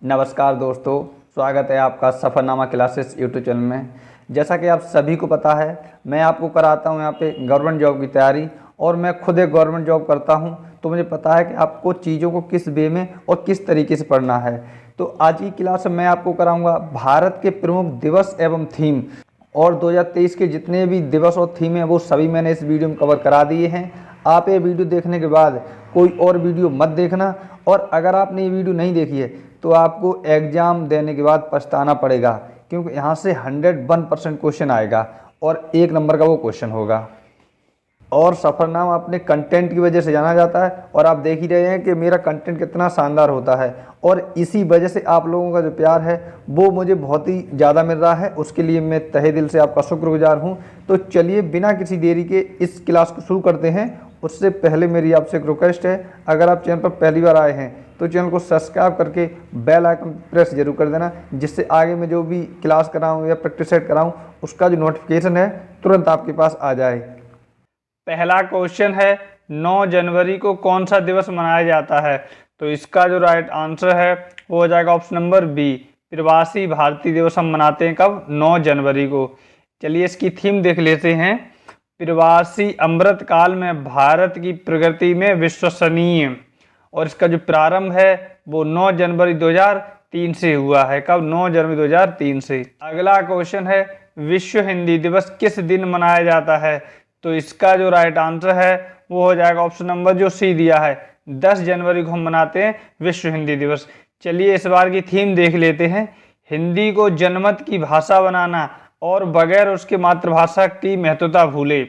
नमस्कार दोस्तों, स्वागत है आपका सफ़रनामा क्लासेस यूट्यूब चैनल में। जैसा कि आप सभी को पता है, मैं आपको कराता हूं यहाँ पे गवर्नमेंट जॉब की तैयारी और मैं खुद एक गवर्नमेंट जॉब करता हूं, तो मुझे पता है कि आपको चीज़ों को किस वे में और किस तरीके से पढ़ना है। तो आज की क्लास में मैं आपको कराऊँगा भारत के प्रमुख दिवस एवं थीम, और 2023 के जितने भी दिवस और थीम हैं वो सभी मैंने इस वीडियो में कवर करा दिए हैं। आप ये वीडियो देखने के बाद कोई और वीडियो मत देखना, और अगर आपने ये वीडियो नहीं देखी है तो आपको एग्ज़ाम देने के बाद पछताना पड़ेगा, क्योंकि यहाँ से 101% क्वेश्चन आएगा और 1 नंबर का वो क्वेश्चन होगा। और सफ़रनामा अपने कंटेंट की वजह से जाना जाता है, और आप देख ही रहे हैं कि मेरा कंटेंट कितना शानदार होता है, और इसी वजह से आप लोगों का जो प्यार है वो मुझे बहुत ही ज़्यादा मिल रहा है। उसके लिए मैं तहे दिल से आपका शुक्रगुजार हूँ। तो चलिए बिना किसी देरी के इस क्लास को शुरू करते हैं। उससे पहले मेरी आपसे एक रिक्वेस्ट है, अगर आप चैनल पर पहली बार आए हैं तो चैनल को सब्सक्राइब करके बेल आइकन प्रेस जरूर कर देना, जिससे आगे मैं जो भी क्लास कराऊँ या प्रैक्टिस सेट कराऊँ उसका जो नोटिफिकेशन है तुरंत आपके पास आ जाए। पहला क्वेश्चन है, 9 जनवरी को कौन सा दिवस मनाया जाता है? तो इसका जो राइट आंसर है वो हो जाएगा ऑप्शन नंबर बी, प्रवासी भारतीय दिवस। हम मनाते हैं कब? 9 जनवरी को। चलिए इसकी थीम देख लेते हैं। प्रवासी अमृत काल में भारत की प्रगति में विश्वसनीय, और इसका जो प्रारंभ है वो 9 जनवरी 2003 से हुआ है। कब? 9 जनवरी 2003 से। अगला क्वेश्चन है, विश्व हिंदी दिवस किस दिन मनाया जाता है? तो इसका जो राइट आंसर है वो हो जाएगा ऑप्शन नंबर जो सी दिया है, 10 जनवरी को हम मनाते हैं विश्व हिंदी दिवस। चलिए इस बार की थीम देख लेते हैं। हिंदी को जनमत की भाषा बनाना और बगैर उसके मातृभाषा की महत्वता भूले,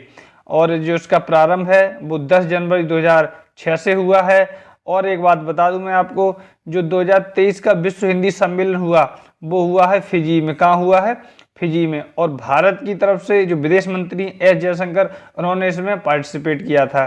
और जो इसका प्रारंभ है वो 10 जनवरी 2006 से हुआ है। और एक बात बता दूं मैं आपको, जो 2023 का विश्व हिंदी सम्मेलन हुआ वो हुआ है फिजी में। कहाँ हुआ है? फिजी में। और भारत की तरफ से जो विदेश मंत्री एस जयशंकर, उन्होंने इसमें पार्टिसिपेट किया था।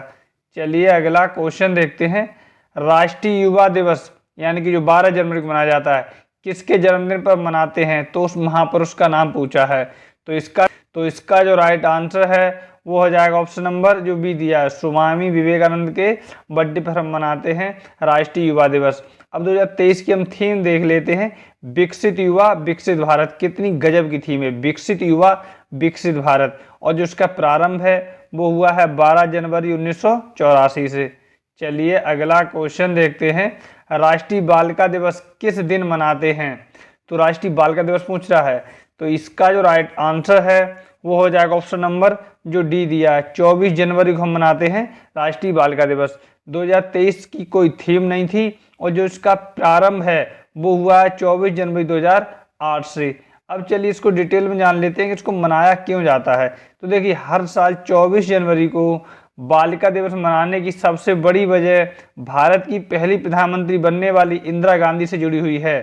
चलिए अगला क्वेश्चन देखते हैं। राष्ट्रीय युवा दिवस यानी कि जो 12 जनवरी को मनाया जाता है, किसके जन्मदिन पर मनाते हैं? तो उस महापुरुष का नाम पूछा है। तो इसका जो राइट आंसर है वो हो जाएगा ऑप्शन नंबर जो बी दिया है, स्वामी विवेकानंद के बर्थडे पर हम मनाते हैं राष्ट्रीय युवा दिवस। अब 2023 की हम थीम देख लेते हैं, विकसित युवा विकसित भारत। कितनी गजब की थीम है, विकसित युवा विकसित भारत। और जो इसका प्रारंभ है वो हुआ है 12 जनवरी 1984 से। चलिए अगला क्वेश्चन देखते हैं, राष्ट्रीय बालिका दिवस किस दिन मनाते हैं? तो राष्ट्रीय बालिका दिवस पूछ रहा है, तो इसका जो राइट आंसर है वो हो जाएगा ऑप्शन नंबर जो डी दिया है, 24 जनवरी को हम मनाते हैं राष्ट्रीय बालिका दिवस। 2023 की कोई थीम नहीं थी, और जो इसका प्रारंभ है वो हुआ है 24 जनवरी 2008 से। अब चलिए इसको डिटेल में जान लेते हैं कि इसको मनाया क्यों जाता है। तो देखिए, हर साल 24 जनवरी को बालिका दिवस मनाने की सबसे बड़ी वजह भारत की पहली प्रधानमंत्री बनने वाली इंदिरा गांधी से जुड़ी हुई है।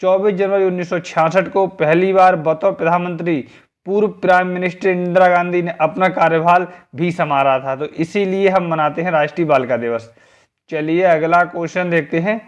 24 जनवरी 1966 को पहली बार बतौर प्रधानमंत्री पूर्व प्राइम मिनिस्टर इंदिरा गांधी ने अपना कार्यभार भी संभाला था, तो इसीलिए हम मनाते हैं राष्ट्रीय बालिका दिवस। चलिए अगला क्वेश्चन देखते हैं,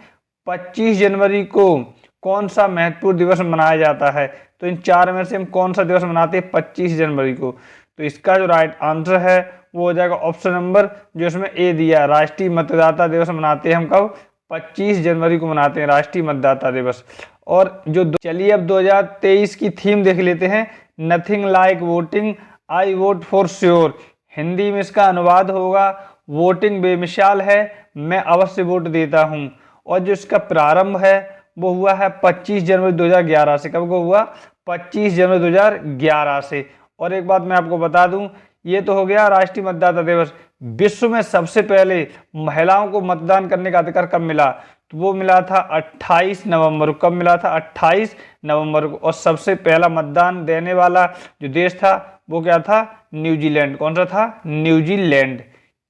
25 जनवरी को कौन सा महत्वपूर्ण दिवस मनाया जाता है? तो इन 4 में से हम कौन सा दिवस मनाते हैं 25 जनवरी को? तो इसका जो राइट आंसर है वो हो जाएगा ऑप्शन नंबर जो इसमें ए दिया, राष्ट्रीय मतदाता दिवस मनाते हैं हम कब? 25 जनवरी को मनाते हैं राष्ट्रीय मतदाता दिवस। और जो चलिए अब 2023 की थीम देख लेते हैं, nothing like voting I vote for sure. Hindi में इसका अनुवाद होगा, वोटिंग बेमिसाल है, मैं अवश्य वोट देता हूं। और जो इसका प्रारंभ है वो हुआ है 25 जनवरी 2011 से। कब को हुआ? 25 जनवरी 2011 से। और एक बात मैं आपको बता दूं, ये तो हो गया राष्ट्रीय मतदाता दिवस। विश्व में सबसे पहले महिलाओं को मतदान करने का अधिकार कब मिला? तो वो मिला था 28 नवंबर को। कब मिला था? 28 नवंबर को। और सबसे पहला मतदान देने वाला जो देश था वो क्या था? न्यूजीलैंड। कौन सा था? न्यूजीलैंड।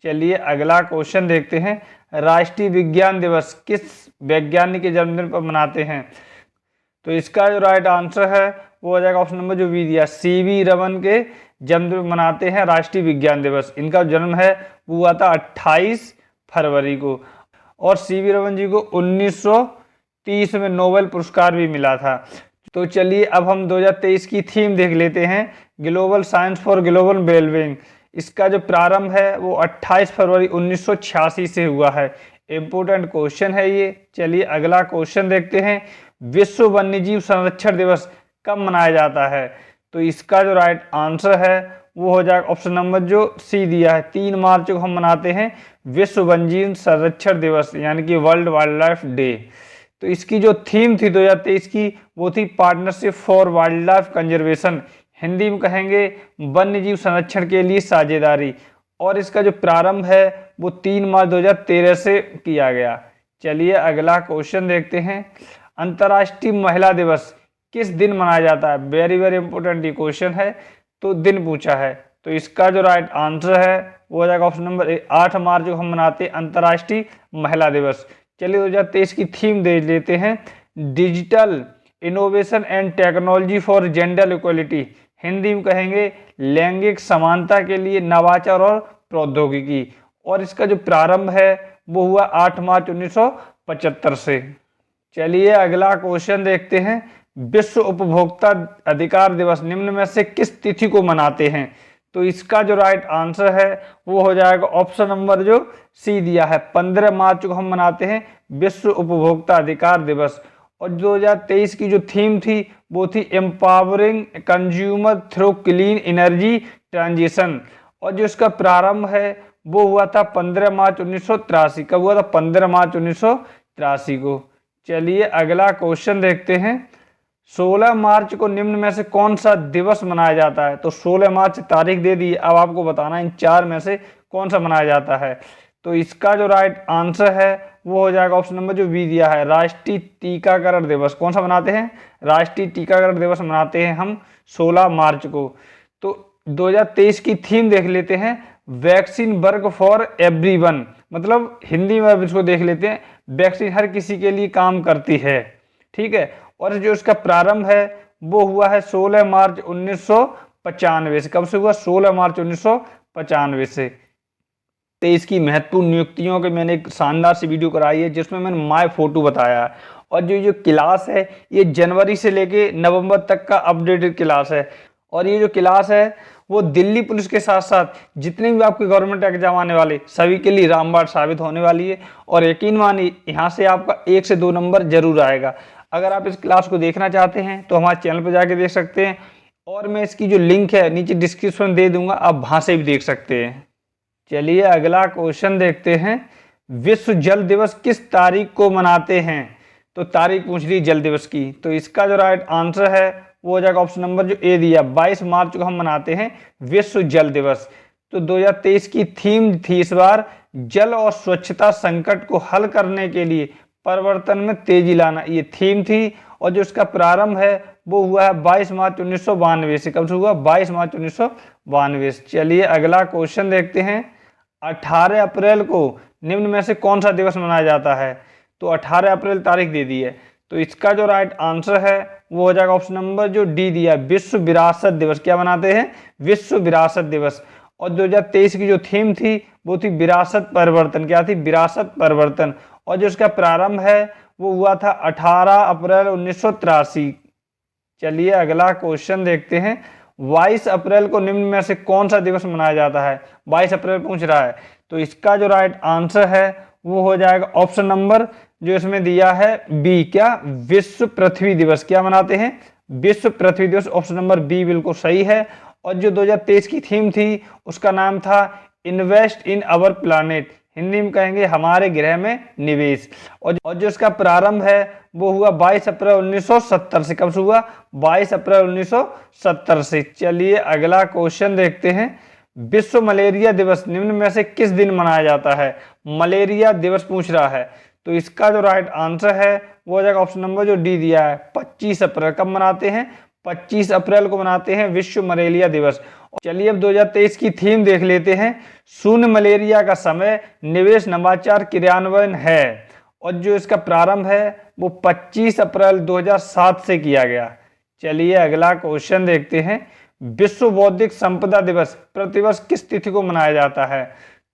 चलिए अगला क्वेश्चन देखते हैं, राष्ट्रीय विज्ञान दिवस किस वैज्ञानिक के जन्मदिन पर मनाते हैं? तो इसका जो राइट आंसर है वो हो जाएगा ऑप्शन नंबर जो बी दिया, सीवी रमन के जन्मदिन पर मनाते हैं राष्ट्रीय विज्ञान दिवस। इनका जन्म है वो हुआ था 28 फरवरी को। और सीवी रमन जी को 1930 में नोबेल पुरस्कार भी मिला था। तो चलिए अब हम 2023 की थीम देख लेते हैं, global science for global wellbeing. इसका जो प्रारंभ है वो 28 फरवरी 1986 से हुआ है। इंपोर्टेंट क्वेश्चन है ये। चलिए अगला क्वेश्चन देखते हैं, विश्व वन्यजीव संरक्षण दिवस कब मनाया जाता है? तो इसका जो राइट आंसर है वो हो जाएगा ऑप्शन नंबर जो सी दिया है, 3 मार्च को हम मनाते हैं विश्व वन्यजीव संरक्षण दिवस यानी कि वर्ल्ड वाइल्ड लाइफ डे। तो इसकी जो थीम थी 2023 की वो थी partnership for wild life conservation, Hindi में कहेंगे वन्यजीव संरक्षण के लिए साझेदारी। और इसका जो प्रारंभ है वो 3 मार्च 2013 से किया गया। चलिए अगला क्वेश्चन देखते हैं। अंतर्राष्ट्रीय महिला दिवस किस दिन मनाया जाता है? वेरी वेरी इंपॉर्टेंट ये क्वेश्चन है, तो दिन पूछा है। तो इसका जो राइट आंसर है वो हो जाएगा ऑप्शन नंबर 8 मार्च को हम मनाते हैं अंतर्राष्ट्रीय महिला दिवस। चलिए 2023 की थीम देख लेते हैं, digital innovation and technology for gender equality, Hindi में कहेंगे लैंगिक समानता के लिए नवाचार और प्रौद्योगिकी। और इसका जो प्रारंभ है वो हुआ 8 मार्च 1975 से। चलिए अगला क्वेश्चन देखते हैं, विश्व उपभोक्ता अधिकार दिवस निम्न में से किस तिथि को मनाते हैं? तो इसका जो राइट आंसर है वो हो जाएगा ऑप्शन नंबर जो सी दिया है, 15 मार्च को हम मनाते हैं विश्व उपभोक्ता अधिकार दिवस। और 2023 की जो थीम थी वो थी empowering consumer through clean energy transition. और जो इसका प्रारंभ है वो हुआ था 15 मार्च 1983। कब हुआ था? 15 मार्च 1983 को। चलिए अगला क्वेश्चन देखते हैं, 16 मार्च को निम्न में से कौन सा दिवस मनाया जाता है? तो 16 मार्च तारीख दे दी, अब आपको बताना इन 4 में से कौन सा मनाया जाता है। तो इसका जो राइट आंसर है वो हो जाएगा ऑप्शन नंबर जो बी दिया है, राष्ट्रीय टीकाकरण दिवस। कौन सा मनाते हैं? राष्ट्रीय टीकाकरण दिवस मनाते हैं हम 16 मार्च को। तो 2023 की थीम देख लेते हैं, वैक्सीन वर्क फॉर एवरीवन, मतलब हिंदी में अब इसको देख लेते हैं, वैक्सीन हर किसी के लिए काम करती है। ठीक है। और जो इसका प्रारंभ है वो हुआ है 16 मार्च 1995 से। कब से हुआ? 16 मार्च 1995 से। तो इसकी महत्वपूर्ण नियुक्तियों के मैंने एक शानदार सी वीडियो कराई है जिसमें मैंने माय फोटो बताया है। और जो क्लास है ये जनवरी से लेके नवंबर तक का अपडेटेड क्लास है। और ये जो क्लास है वो दिल्ली पुलिस के साथ साथ जितने भी आपके गवर्नमेंट एग्जाम आने वाले सभी के लिए रामबाण साबित होने वाली है। और यकीन मानिए यहाँ से आपका 1 से 2 नंबर जरूर आएगा। अगर आप इस क्लास को देखना चाहते हैं तो हमारे चैनल पर जाके देख सकते हैं, और मैं इसकी जो लिंक है नीचे डिस्क्रिप्शन दे दूंगा, आप वहाँ से भी देख सकते हैं। चलिए अगला क्वेश्चन देखते हैं, विश्व जल दिवस किस तारीख को मनाते हैं? तो तारीख पूछ ली जल दिवस की। तो इसका जो राइट आंसर है वो हो जाएगा ऑप्शन नंबर जो ए दिया, 22 मार्च को हम मनाते हैं विश्व जल दिवस। तो 2023 की थीम थी इस बार जल और स्वच्छता संकट को हल करने के लिए परिवर्तन में तेजी लाना, ये थीम थी। और जो इसका प्रारंभ है वो हुआ है 22 मार्च 1992 से। कब से हुआ? 22 मार्च 1992 से। चलिए अगला क्वेश्चन देखते हैं, 18 अप्रैल को निम्न में से कौन सा दिवस मनाया जाता है? तो 18 अप्रैल तारीख दे दी है। तो इसका जो राइट आंसर है वो हो जाएगा ऑप्शन नंबर जो डी दिया, विश्व विरासत दिवस। क्या मनाते हैं? विश्व विरासत दिवस। और 2023 की जो थीम थी वो थी विरासत परिवर्तन। क्या थी? विरासत परिवर्तन। और जो इसका प्रारंभ है वो हुआ था 18 अप्रैल 1983। चलिए अगला क्वेश्चन देखते हैं, 22 अप्रैल को निम्न में से कौन सा दिवस मनाया जाता है? 22 अप्रैल पूछ रहा है। तो इसका जो राइट आंसर है वो हो जाएगा ऑप्शन नंबर जो इसमें दिया है बी, क्या? विश्व पृथ्वी दिवस। क्या मनाते हैं? विश्व पृथ्वी दिवस। ऑप्शन नंबर बी बिल्कुल सही है। और जो 2023 की थीम थी उसका नाम था invest in our planet, Hindi में कहेंगे हमारे ग्रह में निवेश। और जो इसका प्रारंभ है वो हुआ 22 अप्रैल 1970 से। कब से हुआ? 22 अप्रैल 1970 से। चलिए अगला क्वेश्चन देखते हैं, विश्व मलेरिया दिवस निम्न में से किस दिन मनाया जाता है? मलेरिया दिवस पूछ रहा है। तो इसका जो राइट आंसर है वो हो जाएगा ऑप्शन नंबर जो डी दिया है, 25 अप्रैल। कब मनाते हैं? 25 अप्रैल को मनाते हैं विश्व मलेरिया दिवस। चलिए अब 2023 की थीम देख लेते हैं, शून्य मलेरिया का समय निवेश नवाचार क्रियान्वयन है। और जो इसका प्रारंभ है वो 25 अप्रैल 2007 से किया गया। चलिए अगला क्वेश्चन देखते हैं, विश्व बौद्धिक संपदा दिवस प्रतिवर्ष किस तिथि को मनाया जाता है?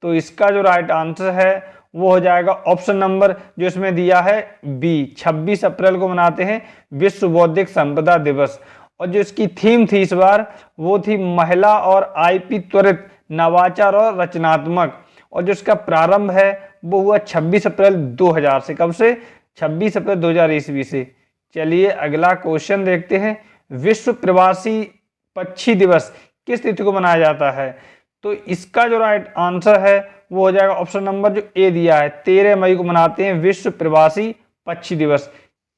तो इसका जो राइट आंसर है वो हो जाएगा ऑप्शन नंबर जो इसमें दिया है बी, 26 अप्रैल को मनाते हैं विश्व बौद्धिक संपदा दिवस। और जो इसकी थीम थी इस बार वो थी महिला और आईपी त्वरित नवाचार और रचनात्मक। और जो इसका प्रारंभ है वो हुआ 26 अप्रैल 2000 से। कब से? 26 अप्रैल 2000 ईस्वी से। चलिए अगला क्वेश्चन देखते हैं। विश्व प्रवासी पक्षी दिवस किस तिथि को मनाया जाता है? तो इसका जो राइट आंसर है वो हो जाएगा ऑप्शन नंबर जो ए दिया है, 13 मई को मनाते हैं विश्व प्रवासी पक्षी दिवस।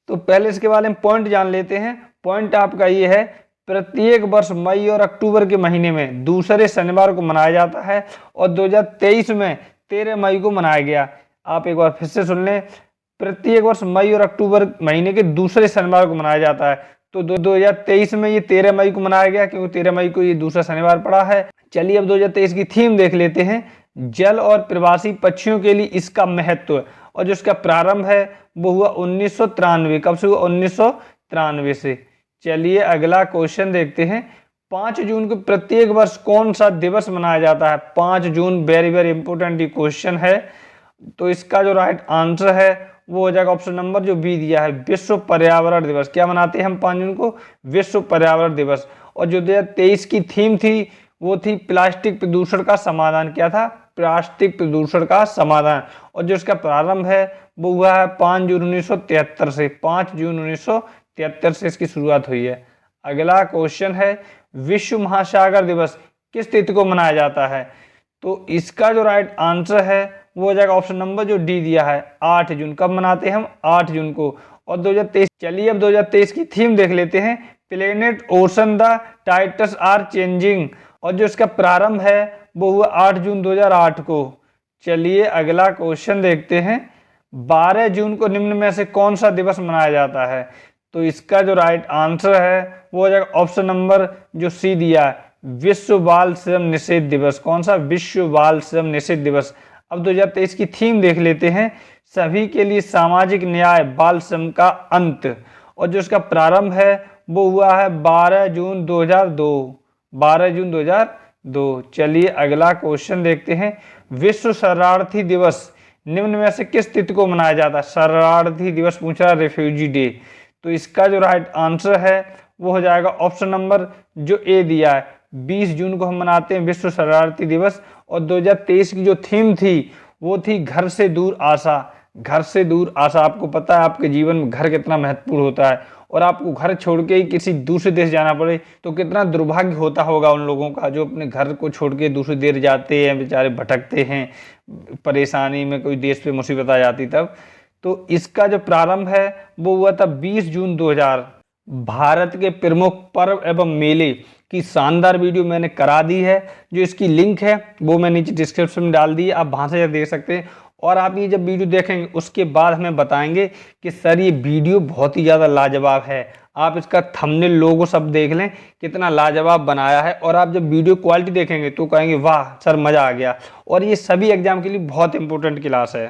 तो पहले इसके बारे में पॉइंट जान लेते हैं। पॉइंट आपका ये है, प्रत्येक वर्ष मई और अक्टूबर के महीने में दूसरे शनिवार को मनाया जाता है और 2023 में 13 मई को मनाया गया। आप एक बार फिर से सुन लें, प्रत्येक वर्ष मई और अक्टूबर महीने के दूसरे शनिवार को मनाया जाता है। तो 2023 में ये 13 मई को मनाया गया क्योंकि 13 मई को ये दूसरा शनिवार पड़ा है। चलिए अब 2023 की थीम देख लेते हैं। जल और प्रवासी पक्षियों के लिए इसका महत्व, और जो इसका प्रारंभ है वो हुआ 1993। कब से हुआ? 1993 से। चलिए अगला क्वेश्चन देखते हैं। 5 जून को प्रत्येक वर्ष कौन सा दिवस मनाया जाता है? 5 जून वेरी वेरी इंपॉर्टेंट क्वेश्चन है। तो इसका जो राइट आंसर है वो हो जाएगा ऑप्शन नंबर जो बी दिया है, विश्व पर्यावरण दिवस। क्या मनाते हैं हम 5 जून को? विश्व पर्यावरण दिवस। और जो 2023 की थीम थी वो थी प्लास्टिक प्रदूषण का समाधान। क्या था? प्लास्टिक प्रदूषण का समाधान। और जो इसका प्रारंभ है वो हुआ है 5 जून 1973 से। 5 जून 1973 से इसकी शुरुआत हुई है। अगला क्वेश्चन है, विश्व महासागर दिवस किस तिथि को मनाया जाता है? तो इसका जो राइट आंसर है वो हो जाएगा ऑप्शन नंबर जो डी दिया है, 8 जून। कब मनाते हैं हम? 8 जून को। और 2023, चलिए अब 2023 की थीम देख लेते हैं। Planet ocean the tides are changing. और जो इसका प्रारंभ है वो हुआ 8 जून 2008 को। चलिए अगला क्वेश्चन देखते हैं। 12 जून को निम्न में से कौन सा दिवस मनाया जाता है? तो इसका जो राइट आंसर है वो हो जाएगा ऑप्शन नंबर जो सी दिया है, विश्व बाल श्रम निषेध दिवस। कौन सा? विश्व बाल श्रम निषेध दिवस। अब 2023 की थीम देख लेते हैं। सभी के लिए सामाजिक न्याय, बाल श्रम का अंत। और जो इसका प्रारंभ है वो हुआ है 12 जून 2002। 12 जून 2002। चलिए अगला क्वेश्चन देखते हैं। विश्व शरणार्थी दिवस निम्न में से किस तिथि को मनाया जाता है? शरणार्थी दिवस पूछ रहा, रेफ्यूजी डे। तो इसका जो राइट आंसर है वो हो जाएगा ऑप्शन नंबर जो ए दिया है, 20 जून को हम मनाते हैं विश्व शरणार्थी दिवस। और 2023 की जो थीम थी वो थी घर से दूर आशा। घर से दूर आशा। आपको पता है आपके जीवन में घर कितना महत्वपूर्ण होता है, और आपको घर छोड़ के ही किसी दूसरे देश जाना पड़े तो कितना दुर्भाग्य होता होगा उन लोगों का जो अपने घर को छोड़ के दूसरे देश जाते हैं, बेचारे भटकते हैं, परेशानी में कोई देश पे मुसीबत आ जाती तब। तो इसका जो प्रारंभ है वो हुआ था 20 जून 2000। भारत के प्रमुख पर्व एवं मेले की शानदार वीडियो मैंने करा दी है, जो इसकी लिंक है वो मैं नीचे डिस्क्रिप्शन में डाल दी है, आप वहाँ से देख सकते हैं। और आप ये जब वीडियो देखेंगे उसके बाद हमें बताएंगे कि सर ये वीडियो बहुत ही ज़्यादा लाजवाब है। आप इसका थंबनेल लोगो सब देख लें कितना लाजवाब बनाया है, और आप जब वीडियो क्वालिटी देखेंगे तो कहेंगे वाह सर मज़ा आ गया। और ये सभी एग्जाम के लिए बहुत इंपॉर्टेंट क्लास है।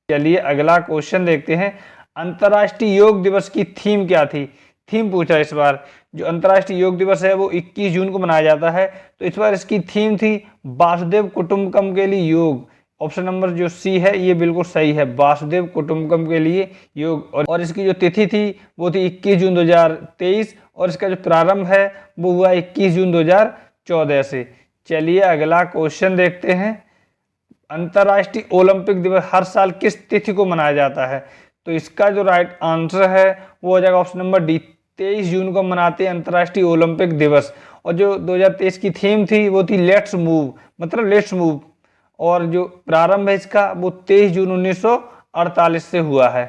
चलिए अगला क्वेश्चन देखते हैं। अंतर्राष्ट्रीय योग दिवस की थीम क्या थी? थीम पूछा इस बार। जो अंतर्राष्ट्रीय योग दिवस है वो 21 जून को मनाया जाता है। तो इस बार इसकी थीम थी वासुदेव कुटुंबकम के लिए योग। ऑप्शन नंबर जो सी है ये बिल्कुल सही है, वासुदेव कुटुंबकम के लिए योग। और इसकी जो तिथि थी वो थी 21 जून 2023, और इसका जो प्रारंभ है वो हुआ 21 जून 2014 से। चलिए अगला क्वेश्चन देखते हैं। अंतर्राष्ट्रीय ओलंपिक दिवस हर साल किस तिथि को मनाया जाता है? तो इसका जो राइट आंसर है वो हो जाएगा ऑप्शन नंबर डी, 23 जून को मनाते हैं अंतर्राष्ट्रीय ओलंपिक दिवस। और जो 2023 की थीम थी वो थी लेट्स मूव, मतलब लेट्स मूव। और जो प्रारंभ है इसका वो 23 जून 1948 से हुआ है।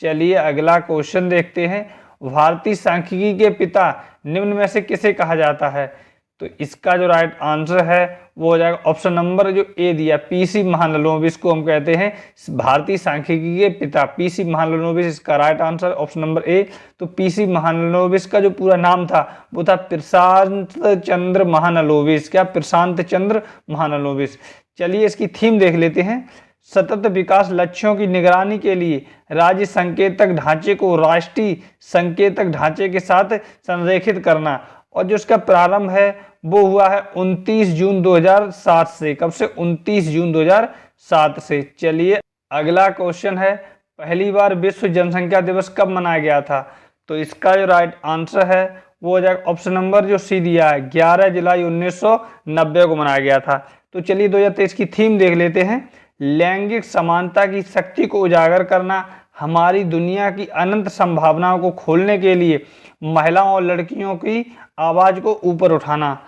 चलिए अगला क्वेश्चन देखते हैं। भारतीय सांख्यिकी के पिता निम्न में से किसे कहा जाता है? तो इसका जो राइट आंसर है वो हो जाएगा ऑप्शन नंबर जो ए दिया, पीसी महालनोबिस को हम कहते हैं भारतीय सांख्यिकी के पिता, पीसी महालनोबिस इसका right answer option number A. तो पीसी महालनोबिस का जो पूरा नाम था वो था प्रशांत चंद्र महालनोबिस। क्या? प्रशांत चंद्र महालनोबिस। चलिए इसकी थीम देख लेते हैं। सतत विकास लक्ष्यों की निगरानी के लिए राज्य संकेतक ढांचे को राष्ट्रीय संकेतक ढांचे के साथ संरेखित करना। और जो इसका प्रारंभ है वो हुआ है 29 जून 2007 से। कब से? 29 जून 2007 से। चलिए अगला क्वेश्चन है। पहली बार विश्व जनसंख्या दिवस कब मनाया गया था? तो इसका जो राइट आंसर है वो हो जाएगा ऑप्शन नंबर जो सी दिया है, 11 जुलाई 1990 को मनाया गया था। तो चलिए 2023 की थीम देख लेते हैं। लैंगिक समानता की शक्ति को उजागर करना, हमारी दुनिया की अनंत संभावनाओं को खोलने के लिए महिलाओं और लड़कियों की आवाज़ को ऊपर उठाना।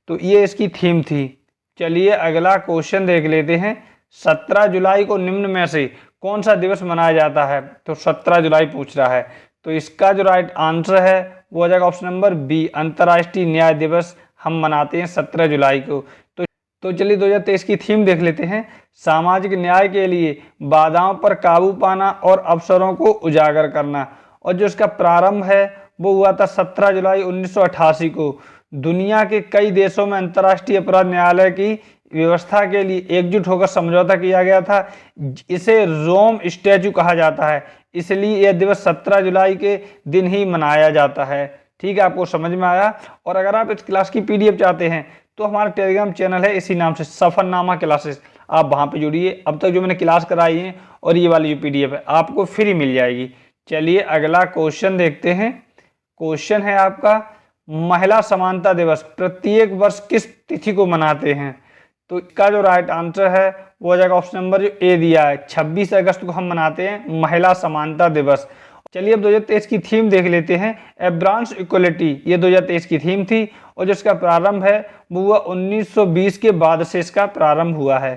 तो ये इसकी थीम थी। चलिए अगला क्वेश्चन देख लेते हैं। 17 जुलाई को निम्न में से कौन सा दिवस मनाया जाता है? तो 17 जुलाई पूछ रहा है, तो इसका जो राइट आंसर है वो हो जाएगा ऑप्शन नंबर बी, अंतर्राष्ट्रीय न्याय दिवस हम मनाते हैं 17 जुलाई को। तो चलिए 2023 की थीम देख लेते हैं। सामाजिक न्याय के लिए बाधाओं पर काबू पाना और अवसरों को उजागर करना। और जो इसका प्रारंभ है वो हुआ था 17 जुलाई 1988 को। दुनिया के कई देशों में अंतर्राष्ट्रीय अपराध न्यायालय की व्यवस्था के लिए एकजुट होकर समझौता किया गया था। इसे रोम स्टैच्यू कहा जाता है, इसलिए यह दिवस 17 जुलाई के दिन ही मनाया जाता है। ठीक है, आपको समझ में आया। और अगर आप इस क्लास की पीडीएफ चाहते हैं तो हमारा टेलीग्राम चैनल है इसी नाम से, सफरनामा क्लासेस, आप वहाँ पे जुड़िए। अब तक जो मैंने क्लास कराई है और ये वाली जो पीडीएफ है आपको फ्री मिल जाएगी। चलिए अगला क्वेश्चन देखते हैं। क्वेश्चन है आपका, महिला समानता दिवस प्रत्येक वर्ष किस तिथि को मनाते हैं? तो इसका जो राइट आंसर है वो हो जाएगा ऑप्शन नंबर जो ए दिया है, 26 अगस्त को हम मनाते हैं महिला समानता दिवस। चलिए अब 2023 की थीम देख लेते हैं। एब्रांस इक्वलिटी, ये 2023 की थीम थी और जिसका प्रारंभ है वो हुआ 1920 के बाद से इसका प्रारंभ हुआ है।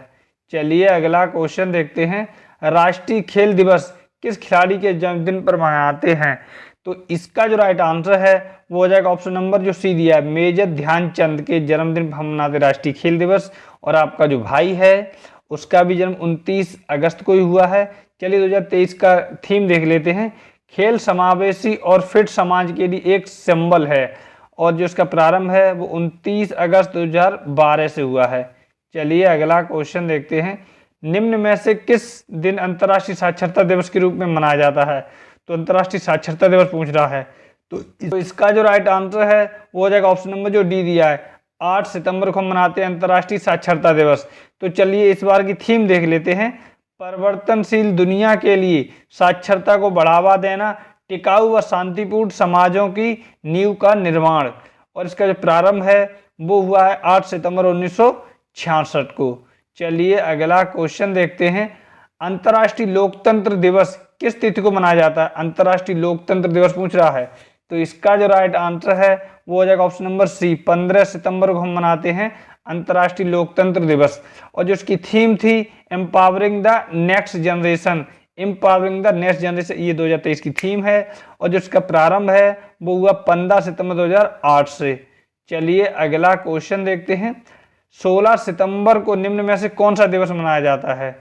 चलिए अगला क्वेश्चन देखते हैं। राष्ट्रीय खेल दिवस किस खिलाड़ी के जन्मदिन पर मनाते हैं? तो इसका जो राइट आंसर है वो हो जाएगा ऑप्शन नंबर जो सी दिया है, मेजर ध्यानचंद के जन्मदिन पर हम मनाते राष्ट्रीय खेल दिवस। और आपका जो भाई है उसका भी जन्म 29 अगस्त को ही हुआ है। चलिए 2023 का थीम देख लेते हैं। खेल समावेशी और फिट समाज के लिए एक सिंबल है और जो इसका प्रारंभ है वो 29 अगस्त 2012 से हुआ है। चलिए अगला क्वेश्चन देखते हैं। निम्न में से किस दिन अंतर्राष्ट्रीय साक्षरता दिवस के रूप में मनाया जाता है? तो अंतर्राष्ट्रीय साक्षरता दिवस पूछ रहा है, तो इसका जो राइट आंसर है वो हो जाएगा ऑप्शन नंबर जो डी दिया है, 8 सितंबर को हम मनाते हैं अंतर्राष्ट्रीय साक्षरता दिवस। तो चलिए इस बार की थीम देख लेते हैं। परिवर्तनशील दुनिया के लिए साक्षरता को बढ़ावा देना, टिकाऊ व शांतिपूर्ण समाजों की नींव का निर्माण। और इसका जो प्रारंभ है वो हुआ है 8 सितंबर 1966 को। चलिए अगला क्वेश्चन देखते हैं। अंतर्राष्ट्रीय लोकतंत्र दिवस किस तिथि को मनाया जाता है? अंतर्राष्ट्रीय लोकतंत्र दिवस पूछ रहा है, तो इसका जो राइट आंसर है वो हो जाएगा ऑप्शन नंबर सी, 15 सितंबर को हम मनाते हैं अंतर्राष्ट्रीय लोकतंत्र दिवस। और जो इसकी थीम थी empowering the next generation, empowering the next generation, ये 2023 की थीम है। और जो इसका प्रारंभ है वो हुआ 15 सितंबर 2008 से। चलिए अगला क्वेश्चन देखते हैं। 16 सितंबर को निम्न में से कौन सा दिवस मनाया जाता है?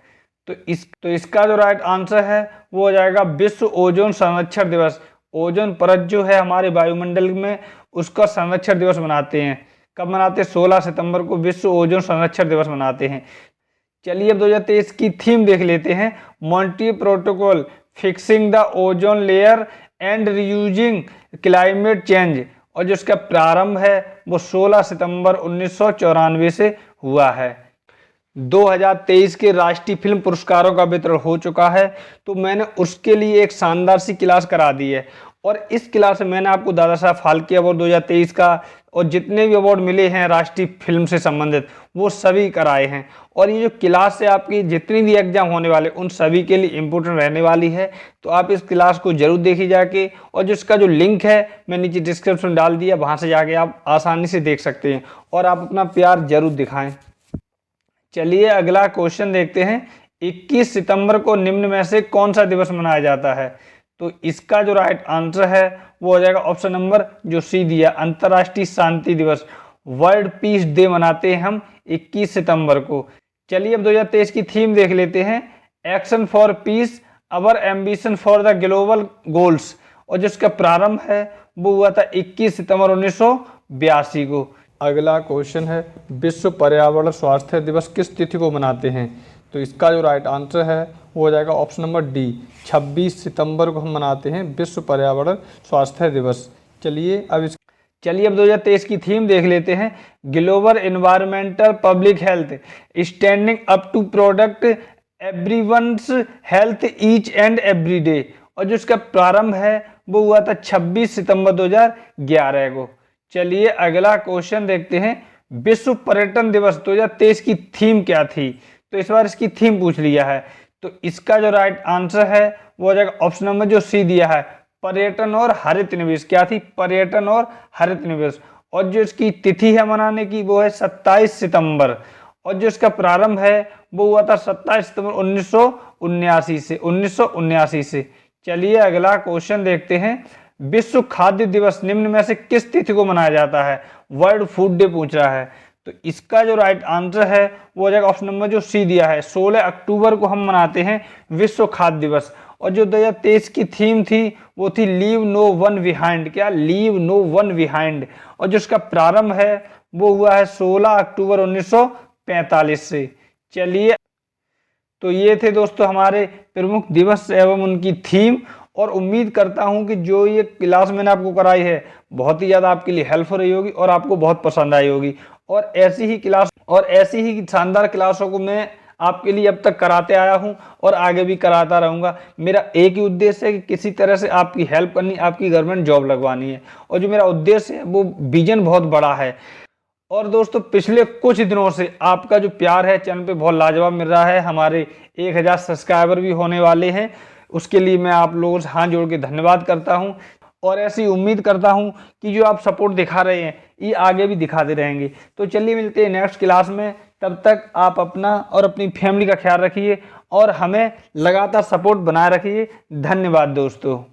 तो इसका जो राइट आंसर है वो हो जाएगा विश्व ओजोन संरक्षण दिवस। ओजोन परत जो है हमारे वायुमंडल में उसका संरक्षण दिवस मनाते हैं। कब मनाते हैं? 16 सितंबर को विश्व ओजोन संरक्षण दिवस मनाते हैं। चलिए अब 2023 की थीम देख लेते हैं। Montreal protocol, fixing the ozone layer and reducing climate change. और जो इसका प्रारंभ है वो 16 सितंबर 1994 से हुआ है। 2023 के राष्ट्रीय फिल्म पुरस्कारों का वितरण हो चुका है, तो मैंने उसके लिए एक शानदार सी क्लास करा दी है। और इस क्लास में मैंने आपको दादा साहब फाल्के अवार्ड 2023 का और जितने भी अवार्ड मिले हैं राष्ट्रीय फिल्म से संबंधित वो सभी कराए हैं। और ये जो क्लास है आपकी जितनी भी एग्जाम होने वाले उन सभी के लिए इम्पोर्टेंट रहने वाली है, तो आप इस क्लास को जरूर देखी जाके। और जो इसका जो लिंक है मैं नीचे डिस्क्रिप्शन में डाल दिया, वहाँ से जाके आप आसानी से देख सकते हैं और आप अपना प्यार जरूर दिखाएं। चलिए अगला क्वेश्चन देखते हैं। 21 सितंबर को निम्न में से कौन सा दिवस मनाया जाता है? तो इसका जो राइट आंसर है वो हो जाएगा ऑप्शन नंबर जो सी दिया, अंतर्राष्ट्रीय शांति दिवस, वर्ल्ड पीस डे मनाते हैं हम 21 सितंबर को। चलिए अब 2023 की थीम देख लेते हैं। Action for piece, our ambition for the global goals. और जिसका प्रारंभ है वो हुआ था 21 सितंबर 1982 को। अगला क्वेश्चन है, विश्व पर्यावरण स्वास्थ्य दिवस किस तिथि को मनाते हैं? तो इसका जो राइट आंसर है वो हो जाएगा ऑप्शन नंबर डी, 26 सितंबर को हम मनाते हैं विश्व पर्यावरण स्वास्थ्य दिवस। चलिए अब 2023 की थीम देख लेते हैं। Global environmental public health, standing up to protect everyone's health each and every day. और जो इसका प्रारंभ है वो हुआ था 26 सितंबर 2011 को। चलिए अगला क्वेश्चन देखते हैं। विश्व पर्यटन दिवस 2023 की थीम क्या थी? तो इस बार इसकी थीम पूछ लिया है। तो इसका जो राइट आंसर है वो हो जाएगा ऑप्शन नंबर जो सी दिया है, पर्यटन और हरित निवेश। क्या थी? पर्यटन और हरित निवेश। और जो इसकी तिथि है मनाने की वो है 27 सितंबर। और जो इसका प्रारंभ है वो हुआ था 27 सितंबर 1979 से। चलिए अगला क्वेश्चन देखते हैं। विश्व खाद्य दिवस निम्न में से किस तिथि को मनाया जाता है? वर्ल्ड फूड डे पूछ रहा है। तो इसका जो राइट आंसर है वो हो जाएगा ऑप्शन नंबर जो सी दिया है, 16 अक्टूबर को हम मनाते हैं विश्व खाद्य दिवस। और जो 2023 की थीम थी वो थी लीव नो वन बिहाइंड। क्या? Leave no one behind. और जो इसका प्रारंभ है वो हुआ है 16 अक्टूबर 1945 से। चलिए, तो ये थे दोस्तों हमारे प्रमुख दिवस एवं उनकी थीम। और उम्मीद करता हूं कि जो ये क्लास मैंने आपको कराई है बहुत ही ज़्यादा आपके लिए हेल्प हो रही होगी और आपको बहुत पसंद आई होगी। और ऐसी ही शानदार क्लासों को मैं आपके लिए अब तक कराते आया हूं और आगे भी कराता रहूंगा। मेरा एक ही उद्देश्य है कि किसी तरह से आपकी हेल्प करनी, आपकी गवर्नमेंट जॉब लगवानी है। और जो मेरा उद्देश्य है वो विजन बहुत बड़ा है। और दोस्तों पिछले कुछ दिनों से आपका जो प्यार है चैनल पे बहुत लाजवाब मिल रहा है। हमारे 1000 सब्सक्राइबर भी होने वाले हैं, उसके लिए मैं आप लोगों से हाथ जोड़ के धन्यवाद करता हूं। और ऐसी उम्मीद करता हूं कि जो आप सपोर्ट दिखा रहे हैं ये आगे भी दिखाते रहेंगे। तो चलिए मिलते हैं नेक्स्ट क्लास में। तब तक आप अपना और अपनी फैमिली का ख्याल रखिए और हमें लगातार सपोर्ट बनाए रखिए। धन्यवाद दोस्तों।